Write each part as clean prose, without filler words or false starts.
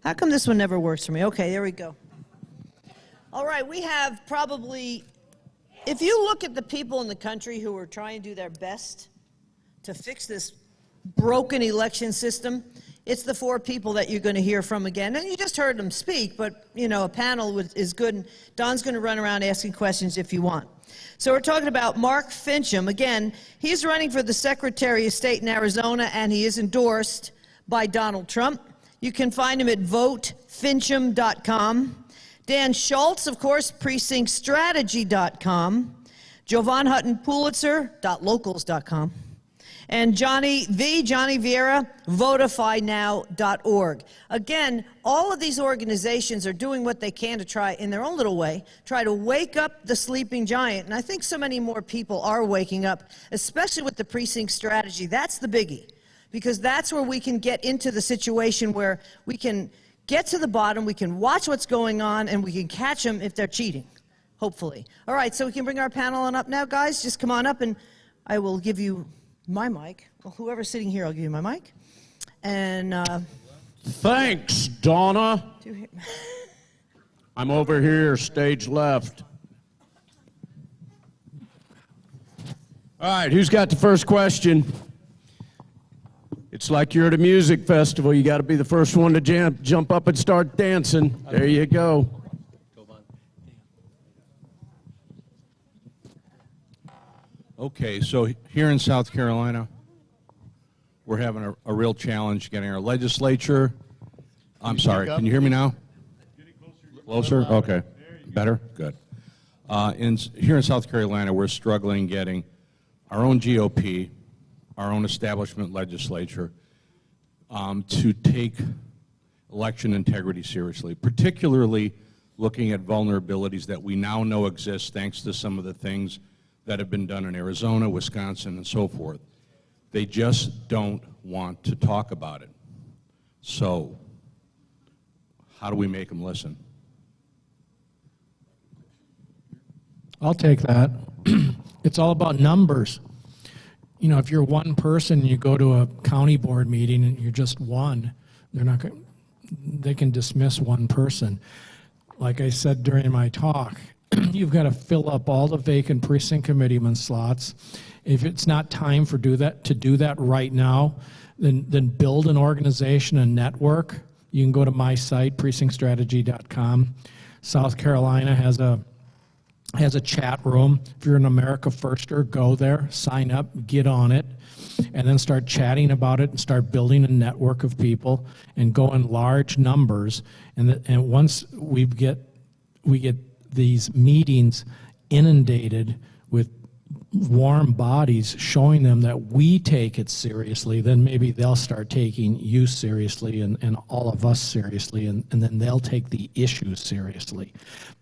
How come this one never works for me? Okay, there we go. All right, we have probably, if you look at the people in the country who are trying to do their best to fix this broken election system, it's the four people that you're going to hear from again. And you just heard them speak, but, you know, a panel is good. And Don's going to run around asking questions if you want. So we're talking about Mark Finchem. Again, he's running for the Secretary of State in Arizona, and he is endorsed by Donald Trump. You can find him at votefinchem.com. Dan Schultz, of course, precinctstrategy.com. Jovan Hutton Pulitzer.locals.com. And Johnny Vieira, votifynow.org. Again, all of these organizations are doing what they can to try, in their own little way, try to wake up the sleeping giant. And I think so many more people are waking up, especially with the precinct strategy. That's the biggie, because that's where we can get into the situation where we can get to the bottom, we can watch what's going on, and we can catch them if they're cheating, hopefully. All right, so we can bring our panel on up now, guys. Just come on up, and I will give you my mic. Well, whoever's sitting here, I'll give you my mic. And thanks, Donna. I'm over here, stage left. All right, who's got the first question? It's like you're at a music festival. You got to be the first one to jump up and start dancing. There you go. Okay, so here in South Carolina, we're having a real challenge getting our legislature. I'm sorry, can you hear me now? Closer? Okay. Better? Good. Here in South Carolina, we're struggling getting our own GOP, our own establishment legislature, to take election integrity seriously, particularly looking at vulnerabilities that we now know exist thanks to some of the things that have been done in Arizona, Wisconsin, and so forth. They just don't want to talk about it. So, how do we make them listen? I'll take that. It's all about numbers. You know, if you're one person, you go to a county board meeting and you're just one, they can dismiss one person. Like I said during my talk, you've got to fill up all the vacant precinct committeeman slots. If it's not time to do that right now, then build an organization, a network. You can go to my site, precinctstrategy.com. South Carolina has a chat room. If you're an America Firster, go there, sign up, get on it, and then start chatting about it and start building a network of people and go in large numbers. And once we get these meetings inundated with warm bodies showing them that we take it seriously, then maybe they'll start taking you seriously and all of us seriously, and then they'll take the issues seriously.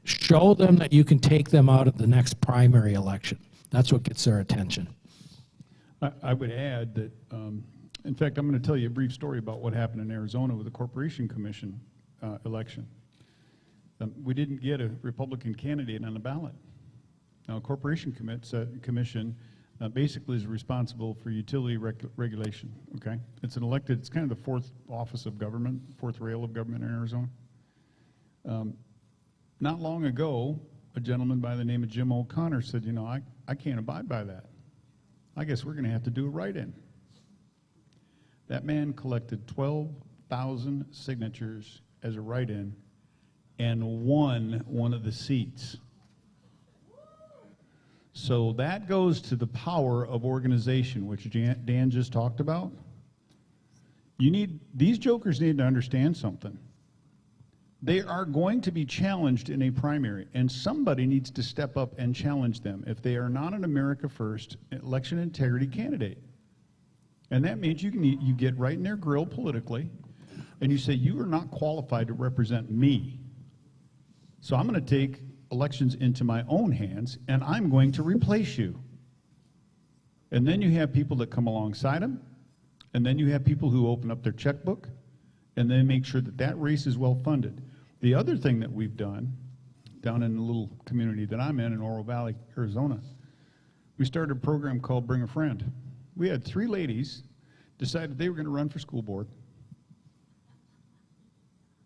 Show them that you can take them out of the next primary election. That's what gets their attention. I would add that, in fact, I'm going to tell you a brief story about what happened in Arizona with the Corporation Commission election. We didn't get a Republican candidate on the ballot. Now, a Corporation Commission basically is responsible for utility regulation, okay? It's it's kind of the fourth office of government, fourth rail of government in Arizona. Not long ago, a gentleman by the name of Jim O'Connor said, you know, I can't abide by that. I guess we're going to have to do a write-in. That man collected 12,000 signatures as a write-in and won one of the seats. So that goes to the power of organization, which Dan just talked about. These jokers need to understand something. They are going to be challenged in a primary, and somebody needs to step up and challenge them if they are not an America First election integrity candidate. And that means you get right in their grill politically, and you say, you are not qualified to represent me. So I'm going to take elections into my own hands, and I'm going to replace you. And then you have people that come alongside them, and then you have people who open up their checkbook, and then make sure that that race is well funded. The other thing that we've done down in the little community that I'm in Oro Valley, Arizona, we started a program called Bring a Friend. We had 3 ladies decided they were going to run for school board.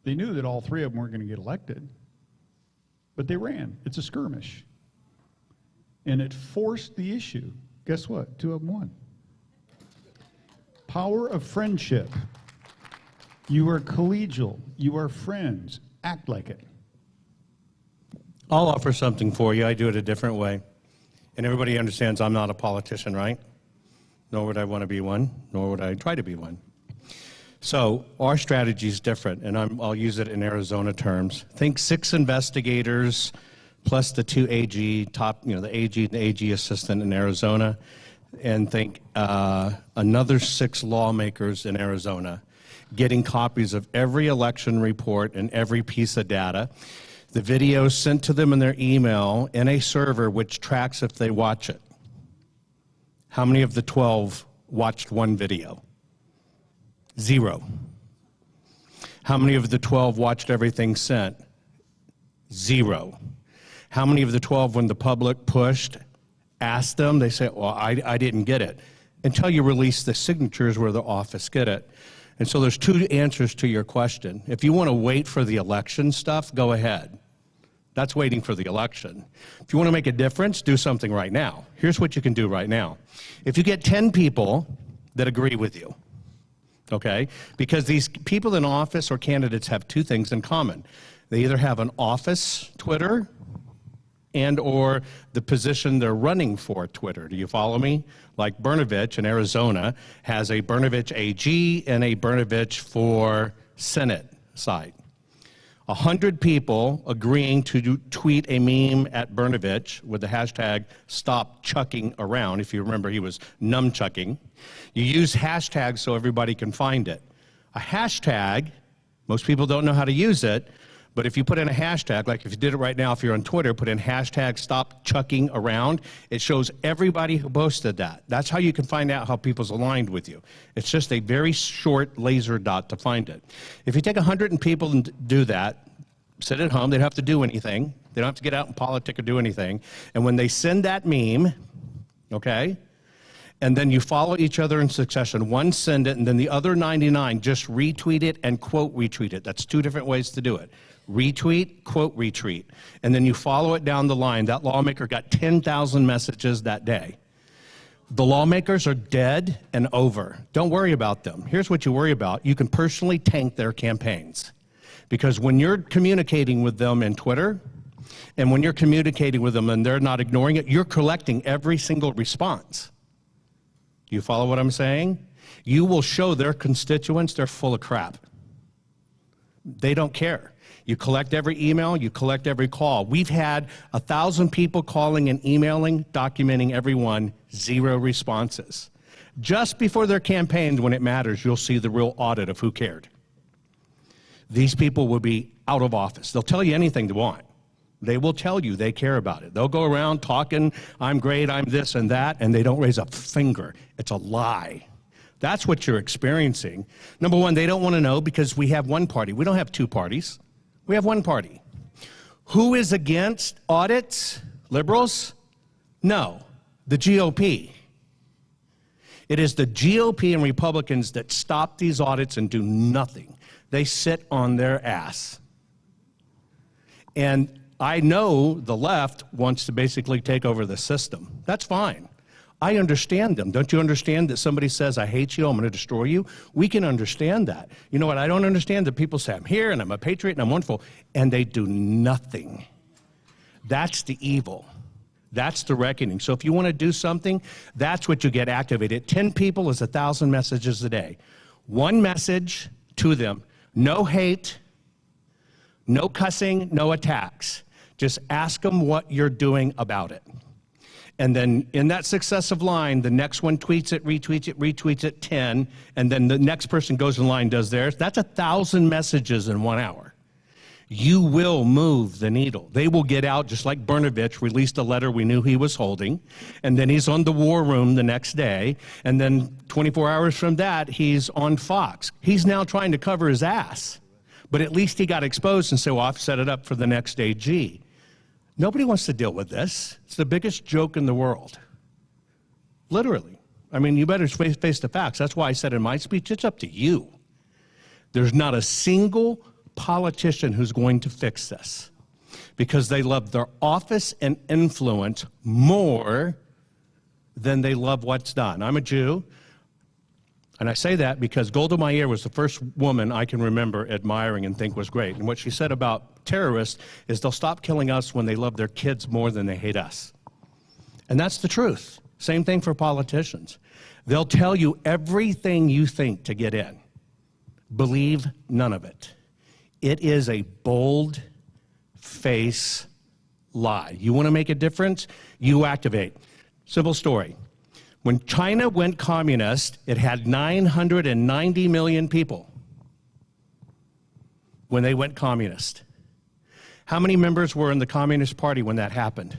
They knew that all three of them weren't going to get elected, but they ran. It's a skirmish. And it forced the issue. Guess what? Two of them won. Power of friendship. You are collegial. You are friends. Act like it. I'll offer something for you. I do it a different way. And everybody understands I'm not a politician, right? Nor would I want to be one, nor would I try to be one. So our strategy is different, and I'll use it in Arizona terms. Think 6 investigators plus the 2 AG, the AG and the AG assistant in Arizona, and think another 6 lawmakers in Arizona getting copies of every election report and every piece of data. The video sent to them in their email in a server which tracks if they watch it. How many of the 12 watched one video? 0. How many of the 12 watched everything sent? 0. How many of the 12, when the public pushed, asked them, they say, well, I didn't get it, until you release the signatures where the office get it. And so there's 2 answers to your question. If you want to wait for the election stuff, go ahead. That's waiting for the election. If you want to make a difference, do something right now. Here's what you can do right now. If you get 10 people that agree with you, okay? Because these people in office or candidates have 2 things in common. They either have an office Twitter and or the position they're running for Twitter. Do you follow me? Like Brnovich in Arizona has a Brnovich AG and a Brnovich for Senate site. 100 people agreeing to tweet a meme at Brnovich with the hashtag stop chucking around. If you remember, he was numchucking. You use hashtags so everybody can find it. A hashtag, most people don't know how to use it, but if you put in a hashtag, like if you did it right now, if you're on Twitter, put in hashtag stop chucking around, it shows everybody who posted that. That's how you can find out how people's aligned with you. It's just a very short laser dot to find it. If you take 100 people and do that, sit at home, they don't have to do anything. They don't have to get out in politics or do anything. And when they send that meme, okay, and then you follow each other in succession. One send it, and then the other 99 just retweet it and quote retweet it. That's 2 different ways to do it. Retweet, quote retweet. And then you follow it down the line. That lawmaker got 10,000 messages that day. The lawmakers are dead and over. Don't worry about them. Here's what you worry about. You can personally tank their campaigns. Because when you're communicating with them in Twitter, and when you're communicating with them and they're not ignoring it, you're collecting every single response. Do you follow what I'm saying? You will show their constituents they're full of crap. They don't care. You collect every email, you collect every call. We've had 1,000 people calling and emailing, documenting every one, 0 responses. Just before their campaigns, when it matters, you'll see the real audit of who cared. These people will be out of office. They'll tell you anything they want. They will tell you they care about it. They'll go around talking, I'm great, I'm this and that, and they don't raise a finger. It's a lie. That's what you're experiencing. Number one, they don't want to know because we have one party. We don't have 2 parties. We have one party. Who is against audits? Liberals? No, the GOP. It is the GOP and Republicans that stop these audits and do nothing. They sit on their ass. And I know the left wants to basically take over the system. That's fine. I understand them. Don't you understand that somebody says, I hate you, I'm going to destroy you? We can understand that. You know what I don't understand? That people say, I'm here and I'm a patriot and I'm wonderful, and they do nothing. That's the evil. That's the reckoning. So if you want to do something, that's what you get activated. 10 people is 1,000 messages a day. One message to them. No hate, no cussing, no attacks. Just ask them what you're doing about it. And then in that successive line, the next one tweets it, retweets it, 10, and then the next person goes in line, does theirs. That's 1,000 messages in 1 hour. You will move the needle. They will get out, just like Brnovich released a letter we knew he was holding, and then he's on the War Room the next day, and then 24 hours from that, he's on Fox. He's now trying to cover his ass, but at least he got exposed and said, well, I've set it up for the next AG. Nobody wants to deal with this. It's the biggest joke in the world. Literally. I mean, you better face the facts. That's why I said in my speech, it's up to you. There's not a single politician who's going to fix this, because they love their office and influence more than they love what's done. I'm a Jew, and I say that because Golda Meir was the first woman I can remember admiring and think was great. And what she said about terrorists is they'll stop killing us when they love their kids more than they hate us. And that's the truth. Same thing for politicians. They'll tell you everything you think to get in. Believe none of it. It is a bold-face lie. You want to make a difference? You activate. Simple story. When China went communist, it had 990 million people when they went communist. How many members were in the Communist Party when that happened?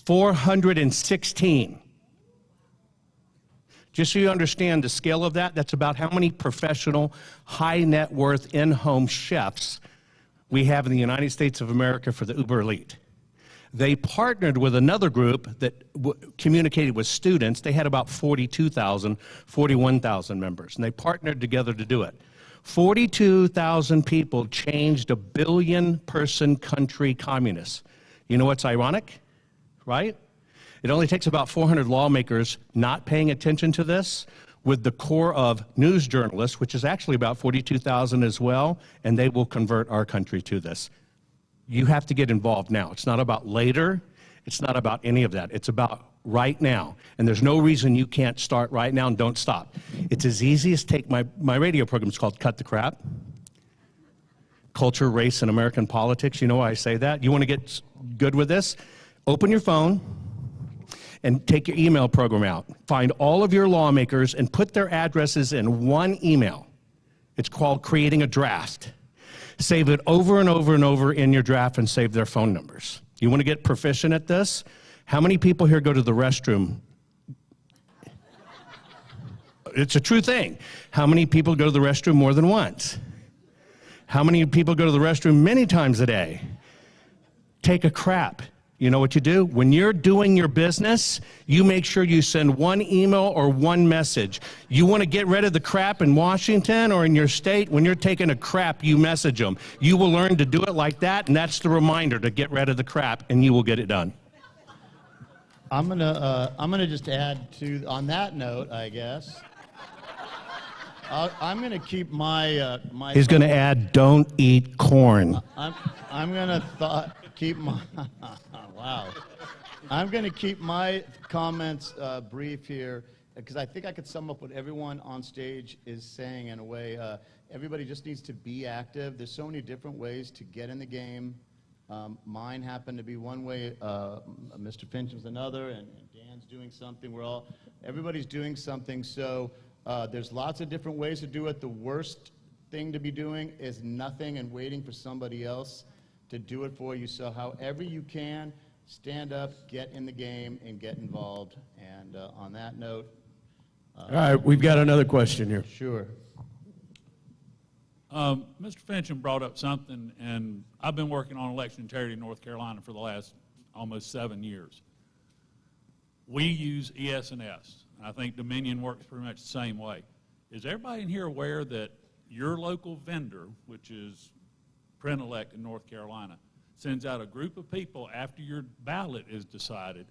416. Just so you understand the scale of that, that's about how many professional, high net worth, in-home chefs we have in the United States of America for the uber elite. They partnered with another group that communicated with students. They had about 42,000, 41,000 members, and they partnered together to do it. 42,000 people changed a billion-person country communist. You know what's ironic, right? It only takes about 400 lawmakers not paying attention to this with the core of news journalists, which is actually about 42,000 as well, and they will convert our country to this. You have to get involved now. It's not about later. It's not about any of that. It's about right now. And there's no reason you can't start right now and don't stop. It's as easy as take my radio program. It's called Cut the Crap. Culture, Race, and American Politics. You know why I say that? You want to get good with this? Open your phone and take your email program out. Find all of your lawmakers and put their addresses in one email. It's called creating a draft. Save it over and over and over in your draft and save their phone numbers. You want to get proficient at this? How many people here go to the restroom? It's a true thing. How many people go to the restroom more than once? How many people go to the restroom many times a day? Take a crap. You know what you do? When you're doing your business, you make sure you send one email or one message. You want to get rid of the crap in Washington or in your state? When you're taking a crap, you message them. You will learn to do it like that, and that's the reminder to get rid of the crap, and you will get it done. I'm gonna just add to on that note, I guess. I'm gonna keep my He's going to add, don't eat corn. I'm gonna keep my wow. I'm gonna keep my comments brief here because I think I could sum up what everyone on stage is saying in a way. Everybody just needs to be active. There's so many different ways to get in the game. Mine happened to be one way. Mr. Finchem's another, and Dan's doing something. Everybody's doing something. So there's lots of different ways to do it. The worst thing to be doing is nothing and waiting for somebody else to do it for you. So however you can, stand up, get in the game, and get involved. And on that note... all right, we've got another question here. Sure. Mr. Finchem brought up something, and I've been working on election integrity in North Carolina for the last almost 7 years. We use ES&S. I think Dominion works pretty much the same way. Is everybody in here aware that your local vendor, which is Print Elect in North Carolina, sends out a group of people after your ballot is decided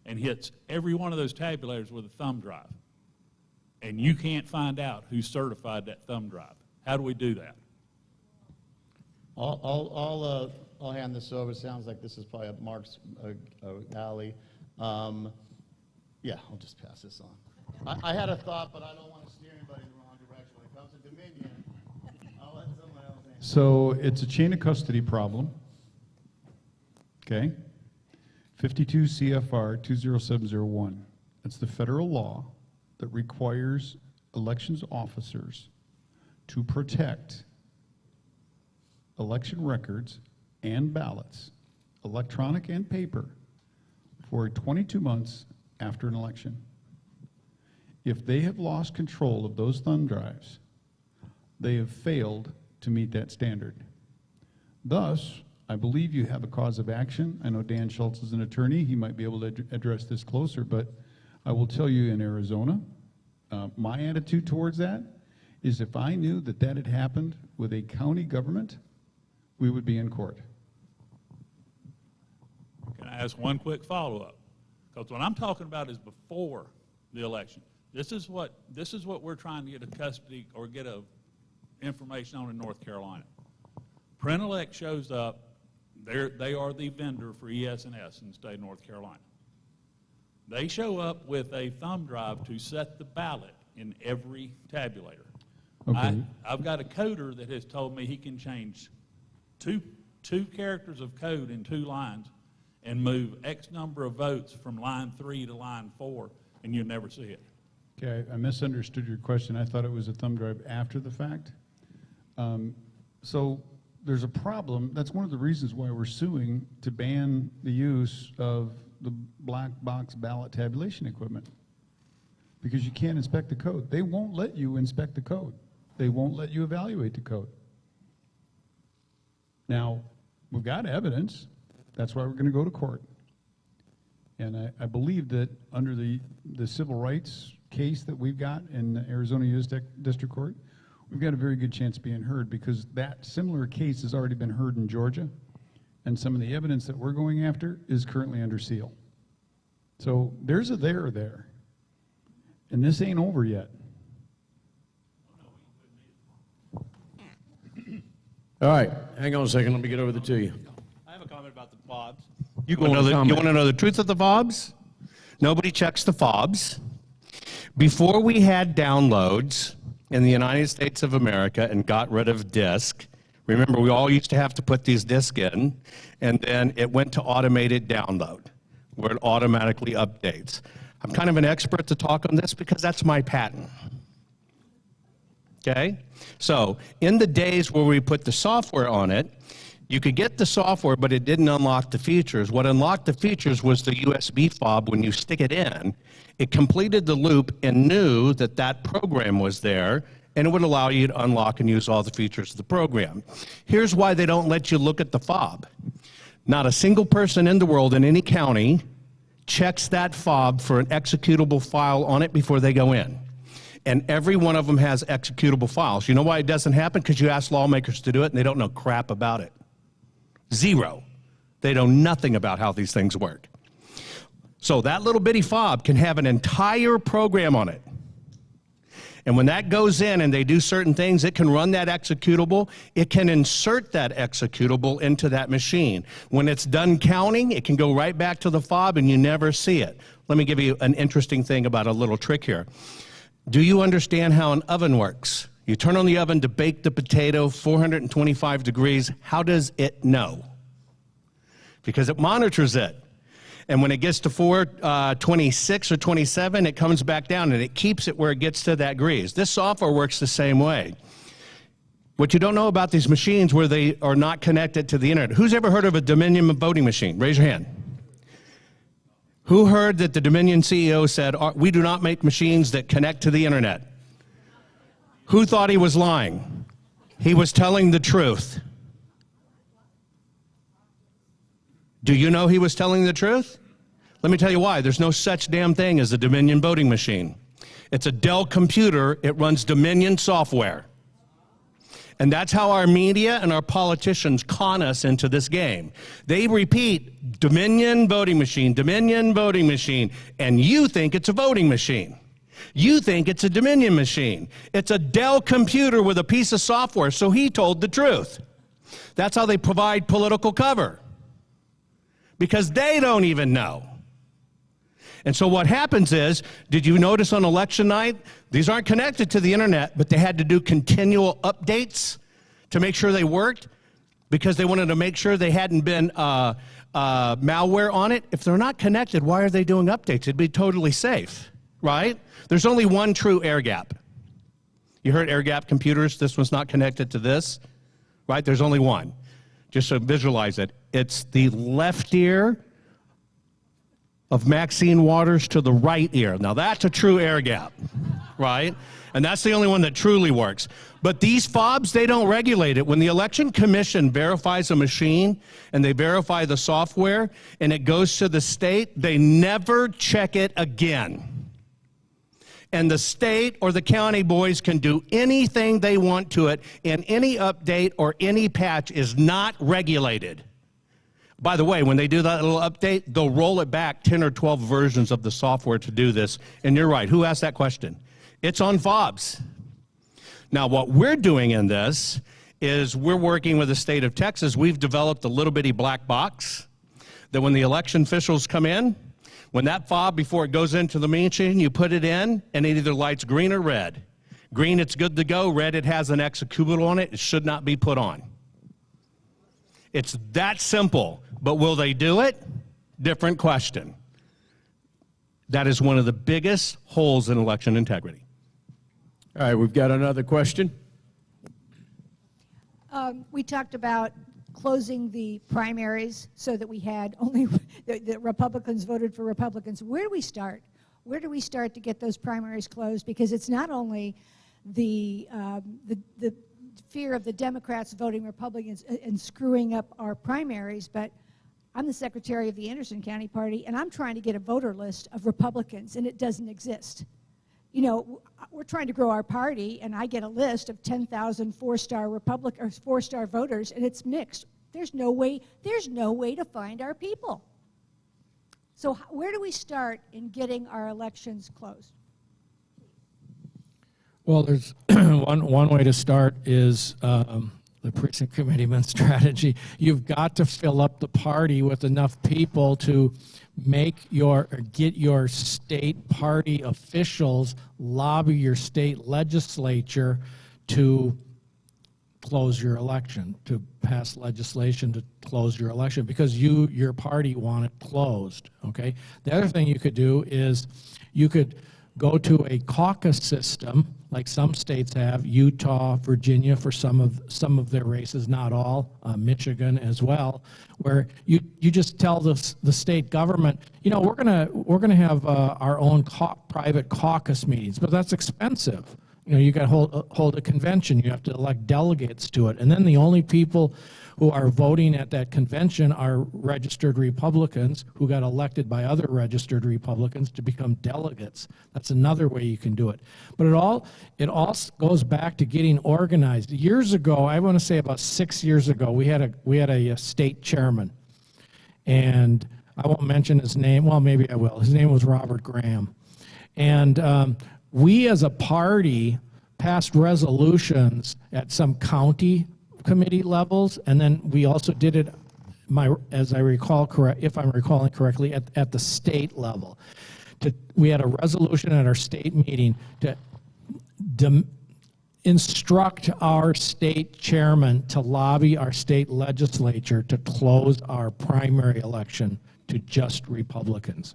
and hits every one of those tabulators with a thumb drive? And you can't find out who certified that thumb drive. How do we do that? I'll hand this over. Sounds like this is probably up Mark's alley. Yeah, I'll just pass this on. I had a thought, but I don't want to steer anybody in the wrong direction. When it comes to Dominion, I'll let someone else answer. So it's a chain of custody problem. Okay? 52 CFR 20701. That's the federal law that requires elections officers to protect election records and ballots, electronic and paper, for 22 months after an election. If they have lost control of those thumb drives, they have failed to meet that standard. Thus, I believe you have a cause of action. I know Dan Schultz is an attorney. He might be able to address this closer, but I will tell you in Arizona, my attitude towards that is if I knew that that had happened with a county government, we would be in court. Can I ask one quick follow-up? Because what I'm talking about is before the election. This is what we're trying to get a custody or get a information on in North Carolina. Panelists shows up. They are the vendor for ES&S in the state of North Carolina. They show up with a thumb drive to set the ballot in every tabulator. Okay. I've got a coder that has told me he can change two characters of code in 2 lines and move X number of votes from line 3 to line 4, and you'll never see it. Okay, I misunderstood your question. I thought it was a thumb drive after the fact. So there's a problem. That's one of the reasons why we're suing to ban the use of the black box ballot tabulation equipment, because you can't inspect the code. They won't let you inspect the code. They won't let you evaluate the code. Now, we've got evidence. That's why we're going to go to court. And I believe that under the civil rights case that we've got in the Arizona U.S. District Court, we've got a very good chance of being heard, because that similar case has already been heard in Georgia, and some of the evidence that we're going after is currently under seal. So there's a there, and this ain't over yet. All right, hang on a second. Let me get over to you. I have a comment about the fobs. You want to know the truth of the fobs? Nobody checks the fobs. Before we had downloads in the United States of America and got rid of disk, remember we all used to have to put these disks in, and then it went to automated download, where it automatically updates. I'm kind of an expert to talk on this because that's my patent. Okay? So in the days where we put the software on it, you could get the software, but it didn't unlock the features. What unlocked the features was the USB fob. When you stick it in, it completed the loop and knew that that program was there, and it would allow you to unlock and use all the features of the program. Here's why they don't let you look at the fob. Not a single person in the world in any county checks that fob for an executable file on it before they go in. And every one of them has executable files. You know why it doesn't happen? Because you ask lawmakers to do it, and they don't know crap about it. Zero. They know nothing about how these things work. So that little bitty fob can have an entire program on it. And when that goes in and they do certain things, it can run that executable. It can insert that executable into that machine. When it's done counting, it can go right back to the fob and you never see it. Let me give you an interesting thing about a little trick here. Do you understand how an oven works? You turn on the oven to bake the potato, 425 degrees. How does it know? Because it monitors it. And when it gets to 426 or 27, it comes back down and it keeps it where it gets to that degrees. This software works the same way. What you don't know about these machines where they are not connected to the internet. Who's ever heard of a Dominion voting machine? Raise your hand. Who heard that the Dominion CEO said, we do not make machines that connect to the internet? Who thought he was lying? He was telling the truth. Do you know he was telling the truth? Let me tell you why. There's no such damn thing as a Dominion voting machine. It's a Dell computer. It runs Dominion software. And that's how our media and our politicians con us into this game. They repeat, Dominion voting machine, and you think it's a voting machine. You think it's a Dominion machine. It's a Dell computer with a piece of software, so he told the truth. That's how they provide political cover, because they don't even know. And so what happens is, did you notice on election night, these aren't connected to the internet, but they had to do continual updates to make sure they worked, because they wanted to make sure they hadn't been malware on it. If they're not connected, why are they doing updates? It'd be totally safe, right? There's only one true air gap. You heard air gap computers, this one's not connected to this, right? There's only one. Just so visualize it. It's the left ear of Maxine Waters to the right ear. Now that's a true air gap, right? And that's the only one that truly works. But these fobs, they don't regulate it. When the Election Commission verifies a machine and they verify the software and it goes to the state, they never check it again. and the state or the county boys can do anything they want to it, and any update or any patch is not regulated. By the way, when they do that little update, they'll roll it back 10 or 12 versions of the software to do this. And you're right, who asked that question? It's on fobs. Now, what we're doing in this is we're working with the state of Texas. We've developed a little bitty black box that when the election officials come in, when that fob, before it goes into the machine, you put it in, and it either lights green or red. Green, it's good to go. Red, it has an executable on it. It should not be put on. It's that simple. But will they do it? Different question. That is one of the biggest holes in election integrity. All right, we've got another question. We talked about closing the primaries so that we had only the Republicans voted for Republicans. Where do we start? Where do we start to get those primaries closed? Because it's not only the fear of the Democrats voting Republicans and screwing up our primaries, but I'm the secretary of the Anderson County Party, and I'm trying to get a voter list of Republicans, and it doesn't exist. You know, we're trying to grow our party, and I get a list of 10,000 four-star voters, and it's mixed. There's no way to find our people. So where do we start in getting our elections closed? Well, there's one way to start is the precinct committeeman strategy. You've got to fill up the party with enough people to get your state party officials, lobby your state legislature to close your election, to pass legislation to close your election, because your party want it closed, okay? The other thing you could do is you could go to a caucus system like some states have, Utah, Virginia for some of their races, not all, Michigan as well, where you just tell the state government, you know, we're gonna have our own private caucus meetings, but that's expensive. You know, you got to hold a convention. You have to elect delegates to it, and then the only people who are voting at that convention are registered Republicans who got elected by other registered Republicans to become delegates. That's another way you can do it. But it all goes back to getting organized. Years ago, I want to say about 6 years ago, we had a state chairman, and I won't mention his name. Well, maybe I will. His name was Robert Graham, and we as a party passed resolutions at some county committee levels, and then we also did it, as I recall, if I'm recalling correctly, at the state level. We had a resolution at our state meeting to instruct our state chairman to lobby our state legislature to close our primary election to just Republicans.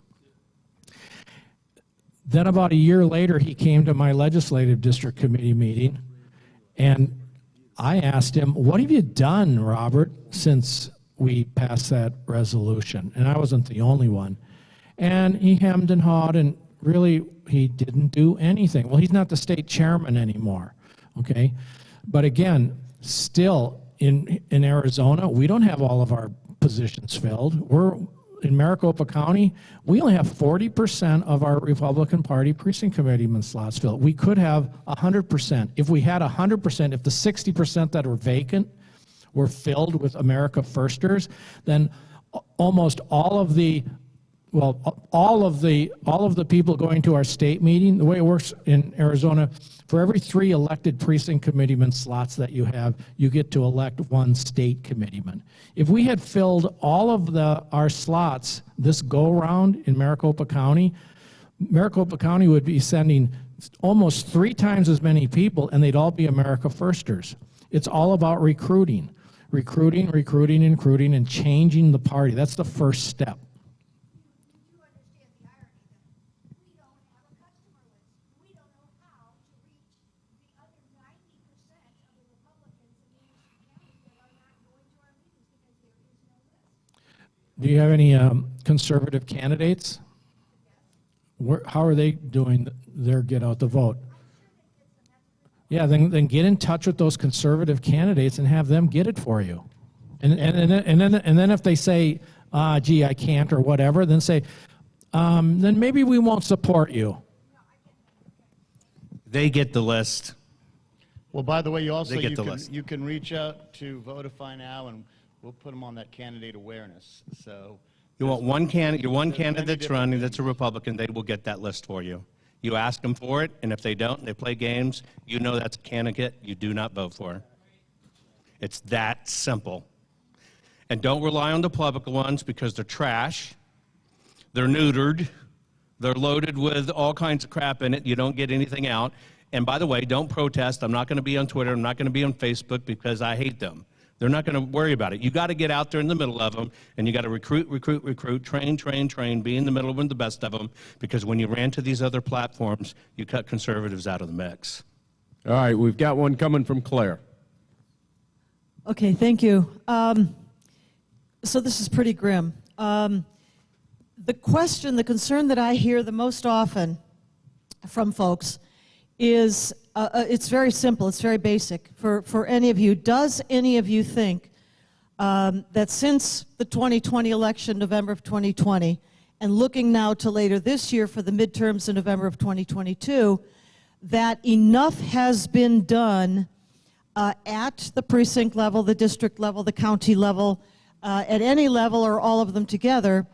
Then about a year later, he came to my legislative district committee meeting, and I asked him, what have you done, Robert, since we passed that resolution? And I wasn't the only one. And he hemmed and hawed, and really, he didn't do anything. Well, he's not the state chairman anymore, okay? But again, still, in Arizona, we don't have all of our positions filled. In Maricopa County, we only have 40% of our Republican Party precinct committeeman slots filled. We could have 100%. If we had 100%, if the 60% that are vacant were filled with America Firsters, then almost all of the people going to our state meeting, the way it works in Arizona, for every 3 elected precinct committeeman slots that you have, you get to elect 1 state committeeman. If we had filled all of our slots this go-around in Maricopa County would be sending almost 3 times as many people, and they'd all be America Firsters. It's all about recruiting, and changing the party. That's the first step. Do you have any conservative candidates? How are they doing their get out the vote? Yeah, then get in touch with those conservative candidates and have them get it for you. And then if they say, gee, I can't or whatever, then say, then maybe we won't support you. They get the list. Well, by the way, you also They get the list. you can reach out to Votify Now, and we'll put them on that candidate awareness. So You want one candidate, your one there's many candidate that's different running that's a things. Republican, they will get that list for you. You ask them for it, and if they don't, and they play games, you know that's a candidate you do not vote for. It's that simple. And don't rely on the Republican ones because they're trash, they're neutered, they're loaded with all kinds of crap in it. You don't get anything out. And by the way, don't protest. I'm not going to be on Twitter. I'm not going to be on Facebook because I hate them. They're not going to worry about it. You got to get out there in the middle of them, and you got to recruit, train, be in the middle of them, the best of them, because when you ran to these other platforms, you cut conservatives out of the mix. All right, we've got one coming from Claire. Okay, thank you. So this is pretty grim. The question, the concern that I hear the most often from folks is, it's very simple, it's very basic. For any of you, does any of you think that since the 2020 election, November of 2020, and looking now to later this year for the midterms in November of 2022, that enough has been done at the precinct level, the district level, the county level, at any level or all of them together,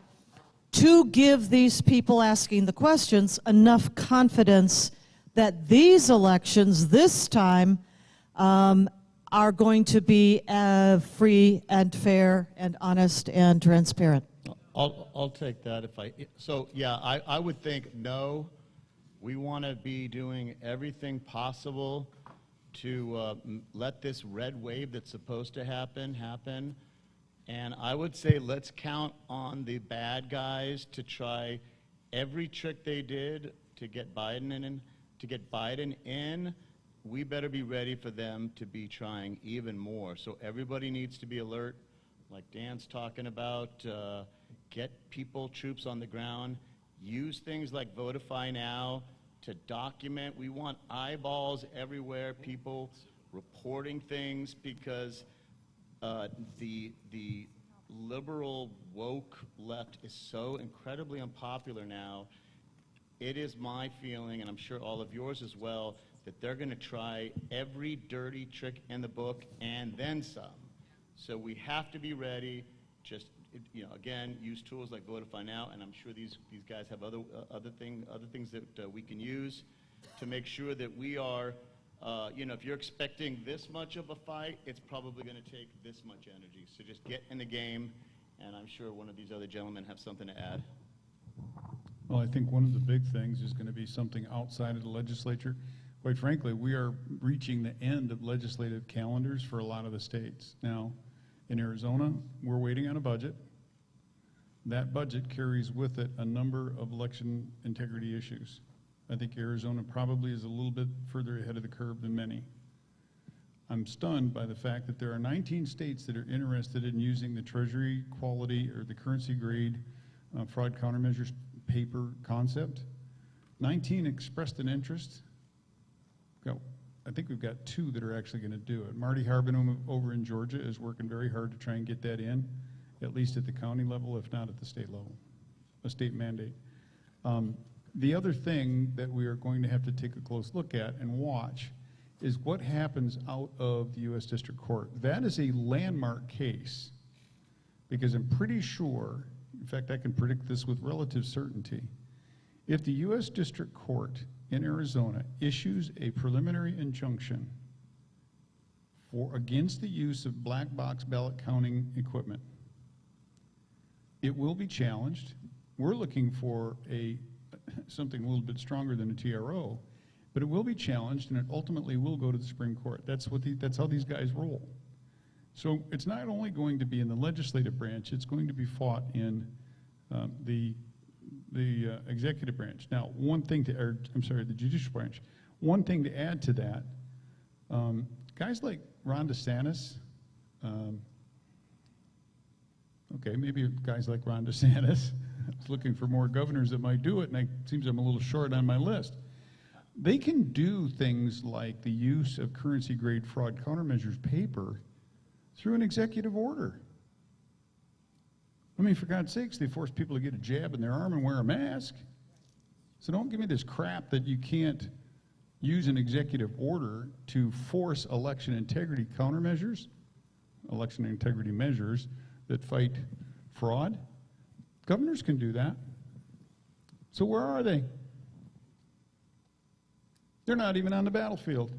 to give these people asking the questions enough confidence that these elections this time are going to be free and fair and honest and transparent? I'll take that if I. So yeah, I would think no. We want to be doing everything possible to let this red wave that's supposed to happen. And I would say let's count on the bad guys to try every trick they did to get Biden in. We better be ready for them to be trying even more. So everybody needs to be alert, like Dan's talking about. Get troops on the ground. Use things like Votify Now to document. We want eyeballs everywhere, people reporting things, because the liberal woke left is so incredibly unpopular now. It is my feeling, and I'm sure all of yours as well, that they're going to try every dirty trick in the book and then some. So we have to be ready. Just again, use tools like Votify Now, and I'm sure these guys have other things that we can use to make sure that we are. If you're expecting this much of a fight, it's probably going to take this much energy. So just get in the game, and I'm sure one of these other gentlemen have something to add. Well, I think one of the big things is going to be something outside of the legislature. Quite frankly, we are reaching the end of legislative calendars for a lot of the states. Now, in Arizona, we're waiting on a budget. That budget carries with it a number of election integrity issues. I think Arizona probably is a little bit further ahead of the curve than many. I'm stunned by the fact that there are 19 states that are interested in using the Treasury quality or the currency grade fraud countermeasures paper concept. 19 expressed an interest. I think we've got 2 that are actually going to do it. Marty Harbin over in Georgia is working very hard to try and get that in, at least at the county level, if not at the state level, a state mandate. The other thing that we are going to have to take a close look at and watch is what happens out of the U.S. District Court. That is a landmark case, because I'm pretty sure, in fact, I can predict this with relative certainty, if the U.S. District Court in Arizona issues a preliminary injunction against the use of black box ballot counting equipment, it will be challenged. We're looking for something a little bit stronger than a TRO, but it will be challenged, and it ultimately will go to the Supreme Court. That's how these guys roll. So it's not only going to be in the legislative branch, it's going to be fought in the executive branch. Now, the judicial branch. One thing to add to that, guys like Ron DeSantis, maybe guys like Ron DeSantis, I was looking for more governors that might do it, and it seems I'm a little short on my list. They can do things like the use of currency grade fraud countermeasures paper through an executive order. I mean, for God's sakes, they force people to get a jab in their arm and wear a mask. So don't give me this crap that you use an executive order to force election integrity countermeasures, election integrity measures that fight fraud. Governors can do that. So where are they? They're not even on the battlefield.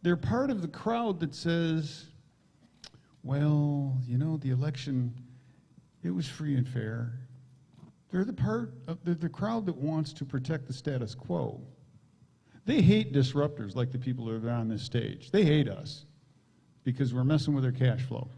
They're part of the crowd that says, well, you know, the election, it was free and fair. They're the part of the crowd that wants to protect the status quo. They hate disruptors like the people that are on this stage. They hate us because we're messing with their cash flow.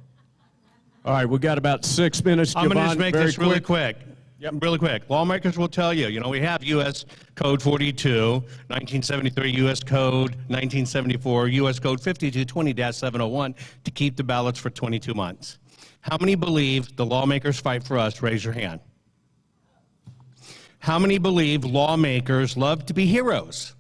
All right, we got about 6 minutes. I'm going to Jovan, just make very this really quick. Yep. Really quick. Lawmakers will tell you, we have U.S. Code 42, 1973 U.S. Code, 1974 U.S. Code 5220-701 to keep the ballots for 22 months. How many believe the lawmakers fight for us? Raise your hand. How many believe lawmakers love to be heroes?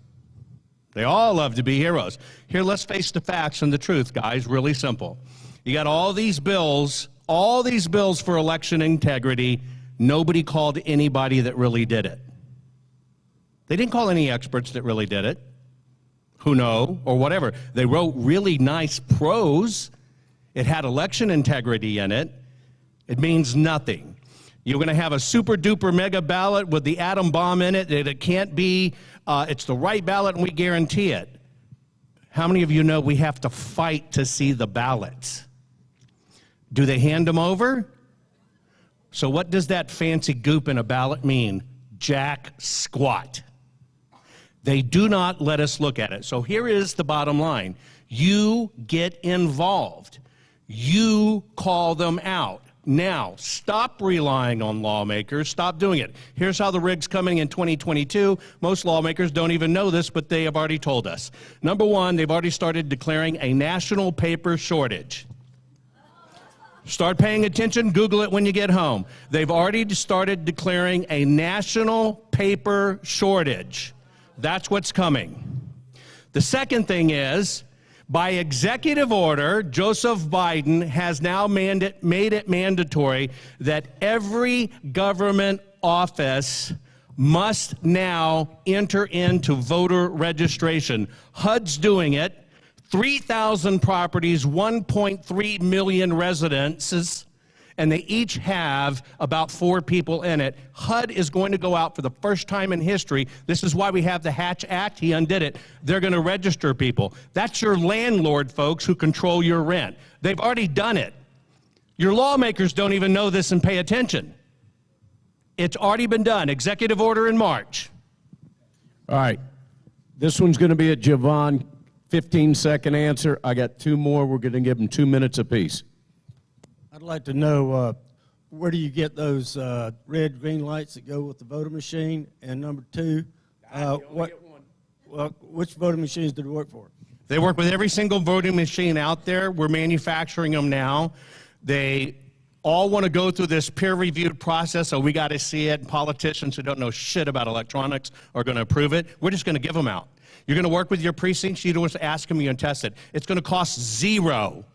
They all love to be heroes. Here, let's face the facts and the truth, guys. Really simple. You got all these bills for election integrity. Nobody called anybody that really did it. They didn't call any experts that really did it, who know, or whatever. They wrote really nice prose. It had election integrity in it. It means nothing. You're going to have a super duper mega ballot with the atom bomb in it that it can't be, it's the right ballot and we guarantee it. How many of you know we have to fight to see the ballots? Do they hand them over? So what does that fancy goop in a ballot mean? Jack squat. They do not let us look at it. So here is the bottom line. You get involved. You call them out. Now, stop relying on lawmakers. Stop doing it. Here's how the rig's coming in 2022. Most lawmakers don't even know this, but they have already told us. Number one, they've already started declaring a national paper shortage. Start paying attention. Google it when you get home. They've already started declaring a national paper shortage. That's what's coming. The second thing is, by executive order, Joseph Biden has now made it mandatory that every government office must now enter into voter registration. HUD's doing it. 3,000 properties, 1.3 million residences, and they each have about 4 people in it. HUD is going to go out for the first time in history. This is why we have the Hatch Act. He undid it. They're going to register people. That's your landlord, folks, who control your rent. They've already done it. Your lawmakers don't even know this and pay attention. It's already been done. Executive order in March. All right. This one's going to be a Jovan 15-second answer. I got 2 more. We're going to give them 2 minutes apiece. I'd like to know where do you get those red, green lights that go with the voting machine? And number 2, which voting machines do they work for? They work with every single voting machine out there. We're manufacturing them now. They all want to go through this peer-reviewed process, so we got to see it. Politicians who don't know shit about electronics are going to approve it. We're just going to give them out. You're going to work with your precincts. You don't want to ask them, you can test it. It's going to cost zero.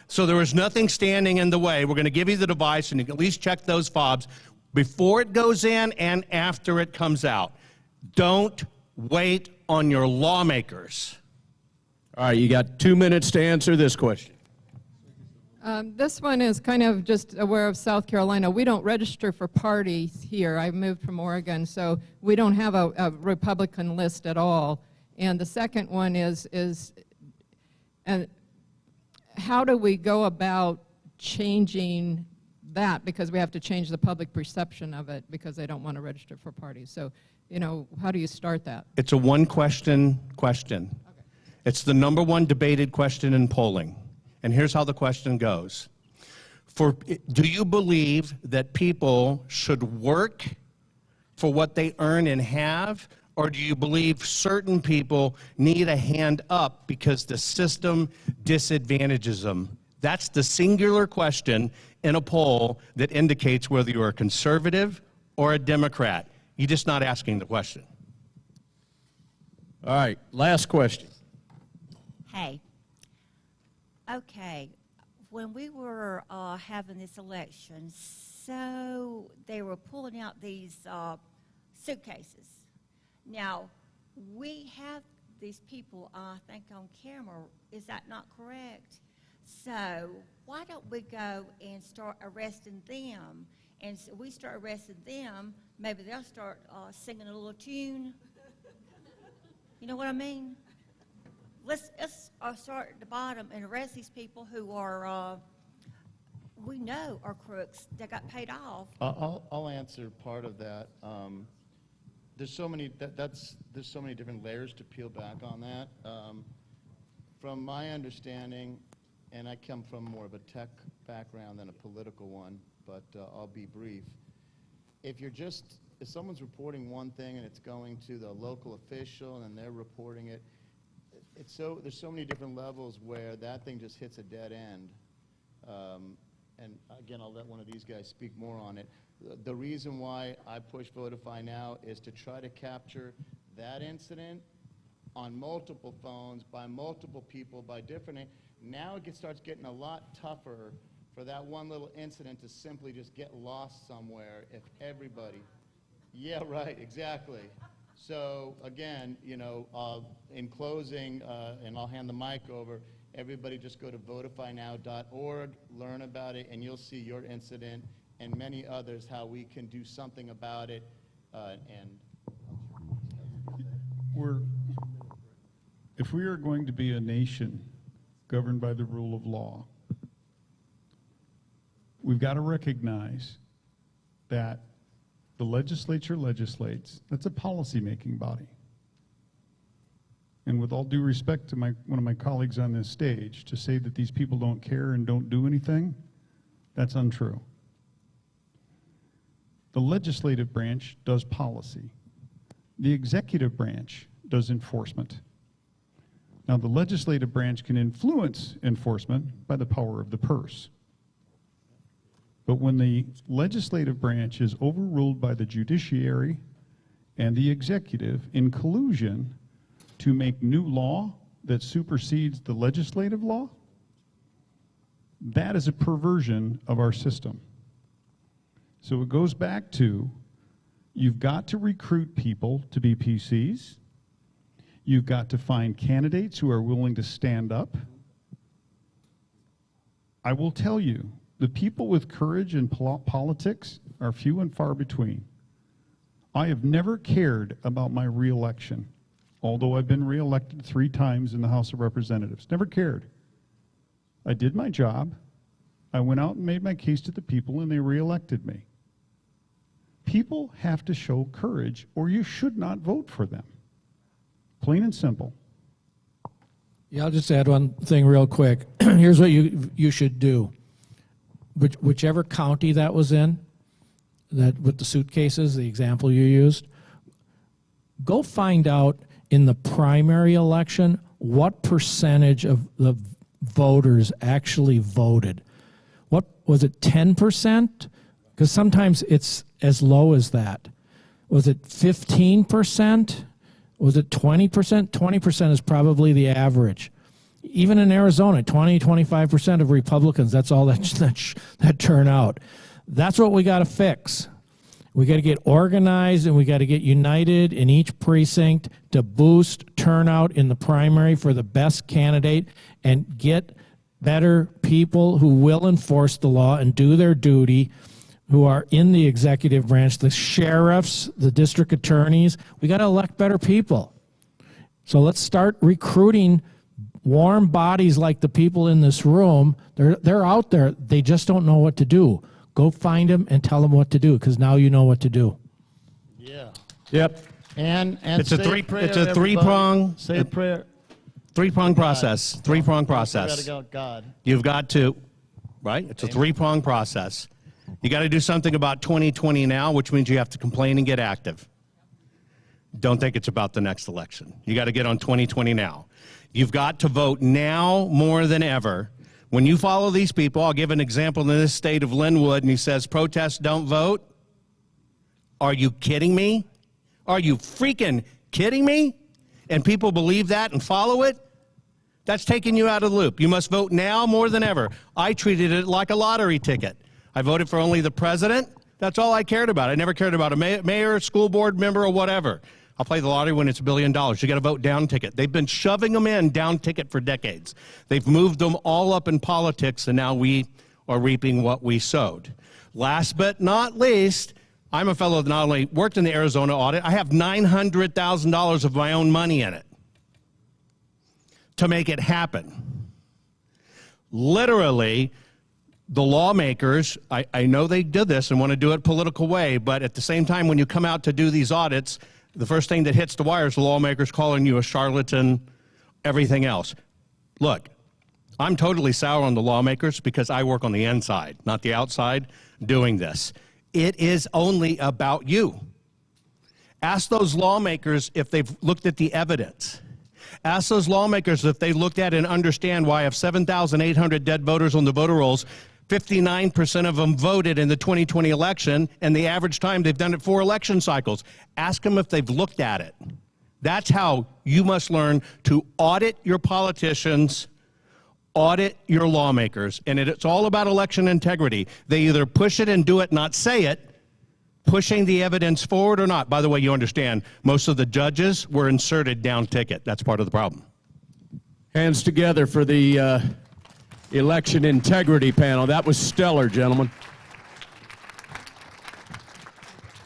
So there is nothing standing in the way. We're going to give you the device, and you can at least check those fobs before it goes in and after it comes out. Don't wait on your lawmakers. All right, you got 2 minutes to answer this question. This one is kind of just aware of South Carolina. We don't register for parties here. I moved from Oregon, so we don't have a Republican list at all. And the second one is how do we go about changing that? Because we have to change the public perception of it because they don't want to register for parties. So, how do you start that? It's a one-question question. Okay. It's the #1 debated question in polling. And here's how the question goes. Do you believe that people should work for what they earn and have, or do you believe certain people need a hand up because the system disadvantages them? That's the singular question in a poll that indicates whether you're a conservative or a Democrat. You're just not asking the question. All right, last question. Hey. Okay, when we were having this election, so they were pulling out these suitcases. Now, we have these people, I think, on camera. Is that not correct? So why don't we go and start arresting them? And so we start arresting them, maybe they'll start singing a little tune. You know what I mean? Let's start at the bottom and arrest these people who are, we know are crooks that got paid off. I'll answer part of that. There's so many there's so many different layers to peel back on that. From my understanding, and I come from more of a tech background than a political one, but I'll be brief. If someone's reporting one thing and it's going to the local official and they're reporting it, there's so many different levels where that thing just hits a dead end. And again, I'll let one of these guys speak more on it. The reason why I push Votify now is to try to capture that incident on multiple phones, by multiple people, by different. Now it starts getting a lot tougher for that one little incident to simply just get lost somewhere if everybody. Yeah, right, exactly. So again, you know, in closing, and I'll hand the mic over, everybody just go to votifynow.org, learn about it, and you'll see your incident and many others, how we can do something about it. If we are going to be a nation governed by the rule of law, we've got to recognize that the legislature legislates. That's a policy-making body. And with all due respect to one of my colleagues on this stage, to say that these people don't care and don't do anything, that's untrue. The legislative branch does policy. The executive branch does enforcement. Now, the legislative branch can influence enforcement by the power of the purse. But when the legislative branch is overruled by the judiciary and the executive in collusion to make new law that supersedes the legislative law, that is a perversion of our system. So it goes back to, you've got to recruit people to be PCs. You've got to find candidates who are willing to stand up. I will tell you, the people with courage in politics are few and far between. I have never cared about my reelection, although I've been reelected 3 times in the House of Representatives. Never cared. I did my job. I went out and made my case to the people, and they reelected me. People have to show courage, or you should not vote for them. Plain and simple. Yeah, I'll just add one thing real quick. Here's what you should do. Whichever county that was in, that with the suitcases, the example you used, go find out in the primary election what percentage of the voters actually voted. What was it, 10%? Because sometimes it's as low as that. Was it 15%? Was it 20%? 20% is probably the average. Even in Arizona, 25% of Republicans, that's all that turn out. That's what we got to fix. We got to get organized, and we got to get united in each precinct to boost turnout in the primary for the best candidate and get better people who will enforce the law and do their duty, who are in the executive branch, the sheriffs, the district attorneys. We got to elect better people. So let's start recruiting warm bodies like the people in this room. They're out there. They just don't know what to do. Go find them and tell them what to do, because now you know what to do. Yeah. Yep. And it's a three-prong. Say a prayer. Three-prong process. Three-prong process. God. You've got to, right? It's a three-prong process. You got to do something about 2020 now, which means you have to complain and get active. Don't think it's about the next election. You got to get on 2020 now. You've got to vote now more than ever. When you follow these people, I'll give an example in this state of Linwood, and he says, protest, don't vote. Are you kidding me? Are you freaking kidding me? And people believe that and follow it? That's taking you out of the loop. You must vote now more than ever. I treated it like a lottery ticket. I voted for only the president. That's all I cared about. I never cared about a mayor, school board member, or whatever. I'll play the lottery when it's $1 billion. You got to vote down ticket. They've been shoving them in down ticket for decades. They've moved them all up in politics, and now we are reaping what we sowed. Last but not least, I'm a fellow that not only worked in the Arizona audit, I have $900,000 of my own money in it to make it happen. Literally, the lawmakers, I know they did this and want to do it political way, but at the same time, when you come out to do these audits, the first thing that hits the wire is the lawmakers calling you a charlatan, everything else. Look, I'm totally sour on the lawmakers because I work on the inside, not the outside, doing this. It is only about you. Ask those lawmakers if they've looked at the evidence. Ask those lawmakers if they looked at and understand why of 7,800 dead voters on the voter rolls, 59% of them voted in the 2020 election, and the average time they've done it 4 election cycles. Ask them if they've looked at it. That's how you must learn to audit your politicians, audit your lawmakers, and it's all about election integrity. They either push it and do it, not say it, pushing the evidence forward or not. By the way, you understand, most of the judges were inserted down ticket. That's part of the problem. Hands together for the election integrity panel. That was stellar, gentlemen.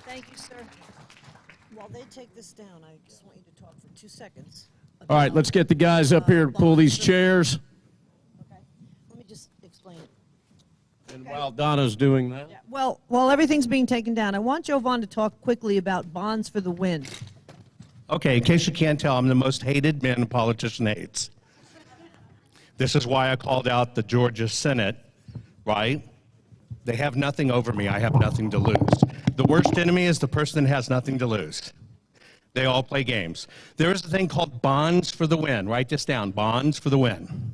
Thank you, sir. While they take this down, I just want you to talk for 2 seconds. All right, let's get the guys up here to pull these chairs. Okay. Let me just explain it. And while Donna's doing that. Yeah. Well, while everything's being taken down, I want Jovan to talk quickly about bonds for the win. Okay, in case you can't tell, I'm the most hated man a politician hates. This is why I called out the Georgia Senate, right? They have nothing over me. I have nothing to lose. The worst enemy is the person that has nothing to lose. They all play games. There is a thing called bonds for the win. Write this down, bonds for the win.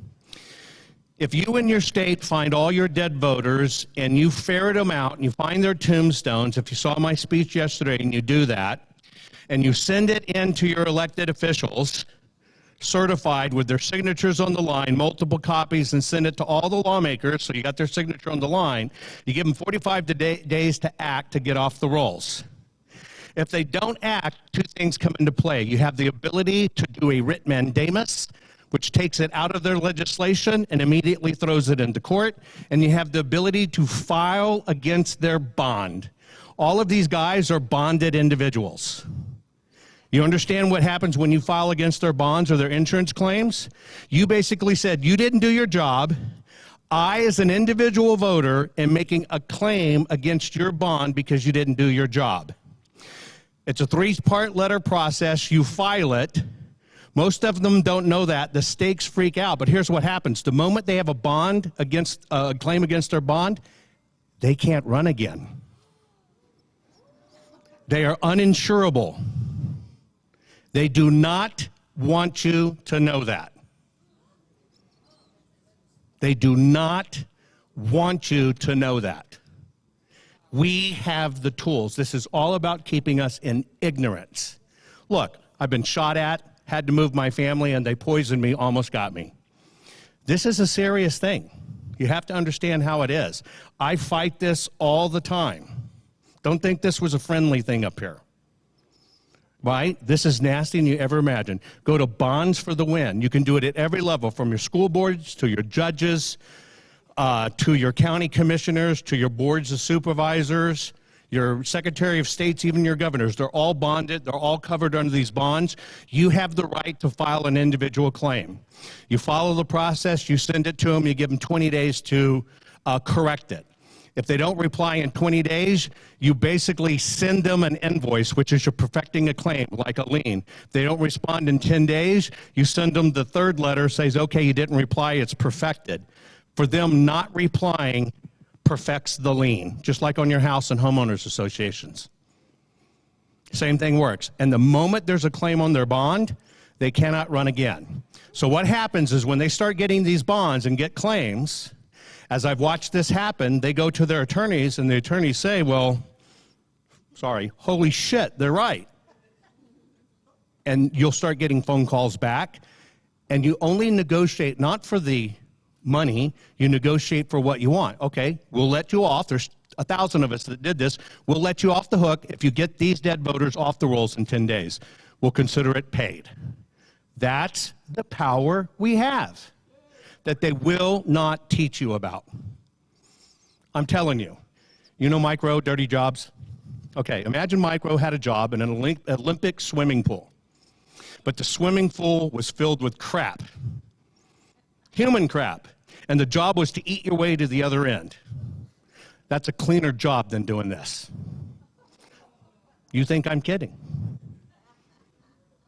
If you in your state find all your dead voters and you ferret them out and you find their tombstones, if you saw my speech yesterday and you do that, and you send it in to your elected officials, certified with their signatures on the line, multiple copies, and send it to all the lawmakers, so you got their signature on the line, you give them 45 days to act to get off the rolls. If they don't act, 2 things come into play. You have the ability to do a writ mandamus, which takes it out of their legislation and immediately throws it into court, and you have the ability to file against their bond. All of these guys are bonded individuals. You understand what happens when you file against their bonds or their insurance claims? You basically said, you didn't do your job. I, as an individual voter, am making a claim against your bond because you didn't do your job. It's a 3-part letter process. You file it. Most of them don't know that. The stakes freak out. But here's what happens. The moment they have a bond against a claim against their bond, they can't run again. They are uninsurable. They do not want you to know that. They do not want you to know that. We have the tools. This is all about keeping us in ignorance. Look, I've been shot at, had to move my family, and they poisoned me, almost got me. This is a serious thing. You have to understand how it is. I fight this all the time. Don't think this was a friendly thing up here. Right? This is nasty than you ever imagined. Go to Bonds for the Win. You can do it at every level, from your school boards to your judges, to your county commissioners, to your boards of supervisors, your secretary of states, even your governors. They're all bonded. They're all covered under these bonds. You have the right to file an individual claim. You follow the process. You send it to them. You give them 20 days to correct it. If they don't reply in 20 days, you basically send them an invoice, which is you're perfecting a claim, like a lien. If they don't respond in 10 days, you send them the 3rd letter, says, okay, you didn't reply, it's perfected. For them not replying perfects the lien, just like on your house and homeowners associations. Same thing works. And the moment there's a claim on their bond, they cannot run again. So what happens is when they start getting these bonds and get claims, as I've watched this happen, they go to their attorneys, and the attorneys say, well, sorry, holy shit, they're right. And you'll start getting phone calls back, and you only negotiate not for the money, you negotiate for what you want. Okay, we'll let you off. There's 1,000 of us that did this. We'll let you off the hook if you get these dead voters off the rolls in 10 days. will consider it paid. That's the power we have that they will not teach you about. I'm telling you. You know micro, dirty jobs? Okay, imagine micro had a job in an Olympic swimming pool, but the swimming pool was filled with crap, human crap, and the job was to eat your way to the other end. That's a cleaner job than doing this. You think I'm kidding?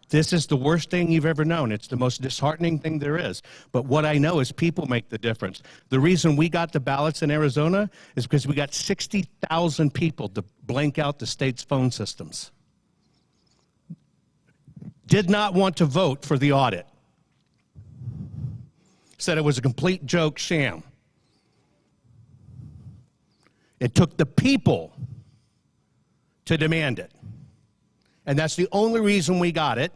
This is the worst thing you've ever known. It's the most disheartening thing there is. But what I know is people make the difference. The reason we got the ballots in Arizona is because we got 60,000 people to blank out the state's phone systems. Did not want to vote for the audit. Said it was a complete joke, sham. It took the people to demand it. And that's the only reason we got it.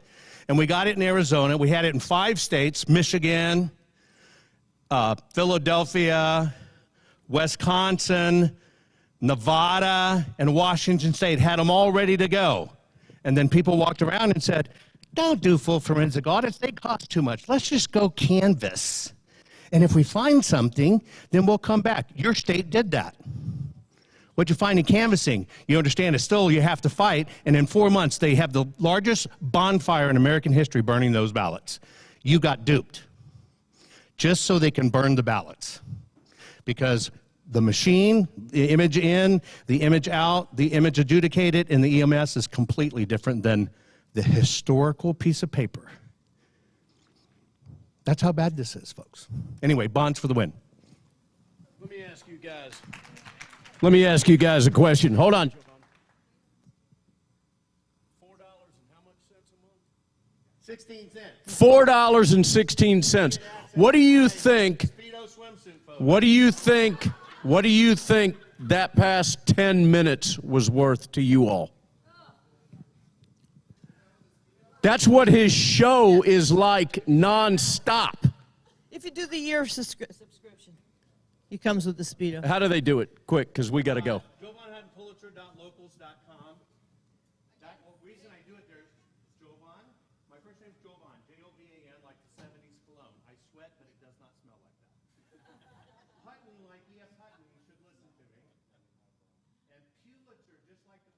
And we got it in Arizona. We had it in 5 states, Michigan, Philadelphia, Wisconsin, Nevada, and Washington State. Had them all ready to go. And then people walked around and said, don't do full forensic audits. They cost too much. Let's just go canvass. And if we find something, then we'll come back. Your state did that. What you find in canvassing, you understand, is still you have to fight, and in 4 months they have the largest bonfire in American history burning those ballots. You got duped, just so they can burn the ballots. Because the machine, the image in, the image out, the image adjudicated, and the EMS is completely different than the historical piece of paper. That's how bad this is, folks. Anyway, bonds for the win. Let me ask you guys a question. Hold on. $4 and how much cents a month? 16 cents. $4.16. What do you think? What do you think? What do you think that past 10 minutes was worth to you all? That's what his show is like nonstop. If you do the year subscription, he comes with the Speedo. How do they do it? Quick, because we got to go. JovanHuttonPulitzer.locals.com. The reason I do it there is Jovan. My first name's Jovan, Jovan, like the 70s cologne. I sweat, but it does not smell like that. Hutton, like E.F. Hutton, you should listen to me. And Pulitzer, just like the